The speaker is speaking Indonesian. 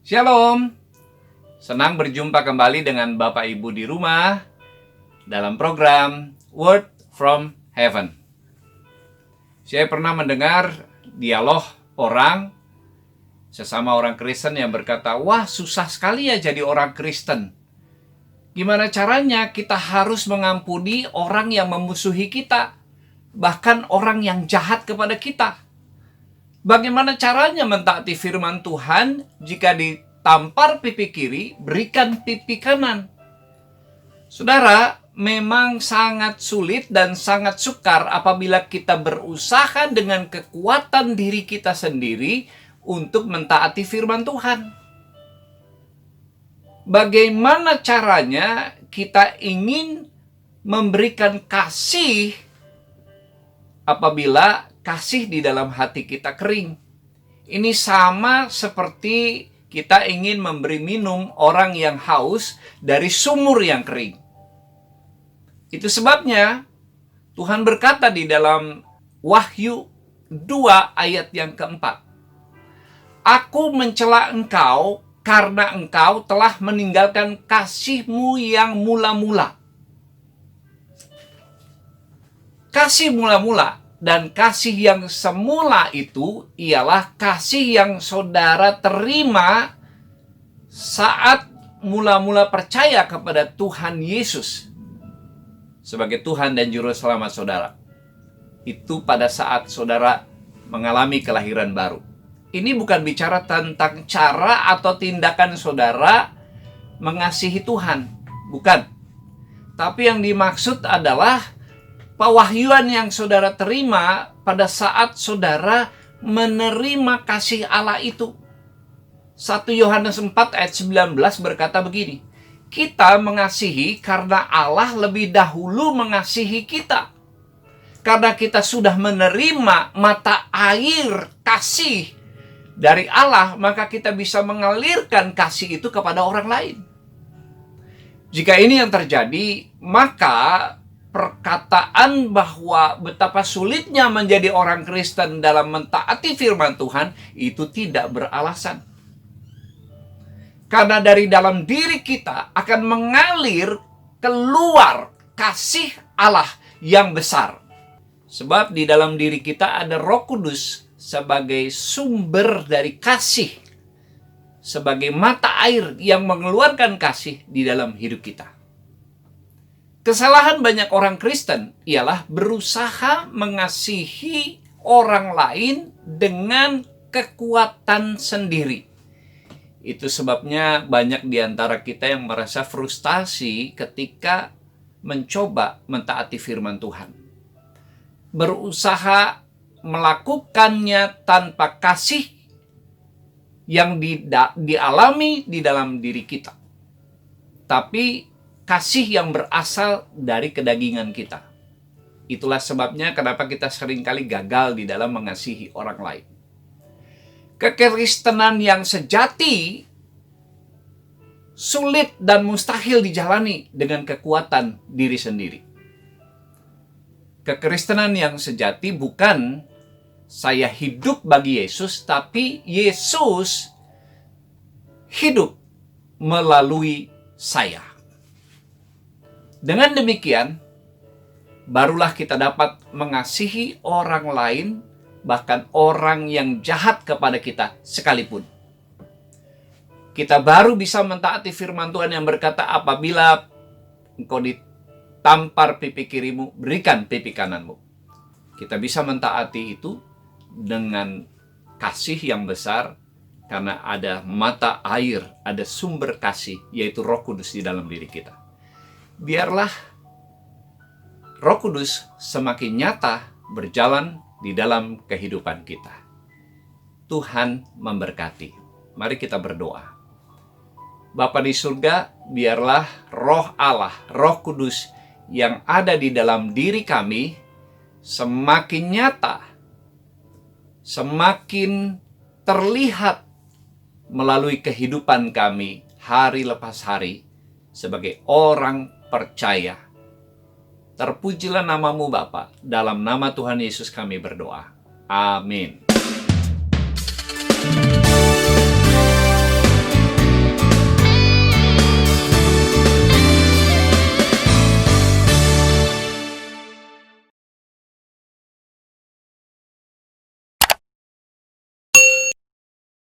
Shalom, senang berjumpa kembali dengan Bapak Ibu di rumah dalam program Word from Heaven. Saya pernah mendengar dialog sesama orang Kristen yang berkata, "Wah, susah sekali ya jadi orang Kristen. Gimana caranya kita harus mengampuni orang yang memusuhi kita, bahkan orang yang jahat kepada kita? Bagaimana caranya mentaati firman Tuhan jika ditampar pipi kiri, berikan pipi kanan?" Saudara, memang sangat sulit dan sangat sukar apabila kita berusaha dengan kekuatan diri kita sendiri untuk mentaati firman Tuhan. Bagaimana caranya kita ingin memberikan kasih apabila kasih di dalam hati kita kering? Ini sama seperti kita ingin memberi minum orang yang haus dari sumur yang kering. Itu sebabnya Tuhan berkata di dalam Wahyu 2 ayat yang keempat, "Aku mencela engkau karena engkau telah meninggalkan kasihmu yang mula-mula." Kasih mula-mula dan kasih yang semula itu ialah kasih yang saudara terima saat mula-mula percaya kepada Tuhan Yesus sebagai Tuhan dan Juru Selamat saudara. Itu pada saat saudara mengalami kelahiran baru. Ini bukan bicara tentang cara atau tindakan saudara mengasihi Tuhan. Bukan. Tapi yang dimaksud adalah pewahyuan yang saudara terima pada saat saudara menerima kasih Allah itu. 1 Yohanes 4 ayat 19 berkata begini, "Kita mengasihi karena Allah lebih dahulu mengasihi kita." Karena kita sudah menerima mata air kasih dari Allah, maka kita bisa mengalirkan kasih itu kepada orang lain. Jika ini yang terjadi, maka perkataan bahwa betapa sulitnya menjadi orang Kristen dalam mentaati firman Tuhan itu tidak beralasan. Karena dari dalam diri kita akan mengalir keluar kasih Allah yang besar. Sebab di dalam diri kita ada Roh Kudus sebagai sumber dari kasih, sebagai mata air yang mengeluarkan kasih di dalam hidup kita. Kesalahan banyak orang Kristen ialah berusaha mengasihi orang lain dengan kekuatan sendiri. Itu sebabnya banyak di antara kita yang merasa frustasi ketika mencoba mentaati firman Tuhan. Berusaha melakukannya tanpa kasih yang dialami di dalam diri kita. Tapi kasih yang berasal dari kedagingan kita. Itulah sebabnya kenapa kita seringkali gagal di dalam mengasihi orang lain. Kekristenan yang sejati sulit dan mustahil dijalani dengan kekuatan diri sendiri. Kekristenan yang sejati bukan saya hidup bagi Yesus, tapi Yesus hidup melalui saya. Dengan demikian, barulah kita dapat mengasihi orang lain, bahkan orang yang jahat kepada kita sekalipun. Kita baru bisa mentaati firman Tuhan yang berkata, "Apabila engkau ditampar pipi kirimu, berikan pipi kananmu." Kita bisa mentaati itu dengan kasih yang besar, karena ada mata air, ada sumber kasih, yaitu Roh Kudus di dalam diri kita. Biarlah Roh Kudus semakin nyata berjalan di dalam kehidupan kita. Tuhan memberkati. Mari kita berdoa. Bapa di surga, biarlah Roh Allah, Roh Kudus yang ada di dalam diri kami semakin nyata, semakin terlihat melalui kehidupan kami hari lepas hari sebagai orang percaya. Terpujilah namamu Bapa, dalam nama Tuhan Yesus kami berdoa. Amin.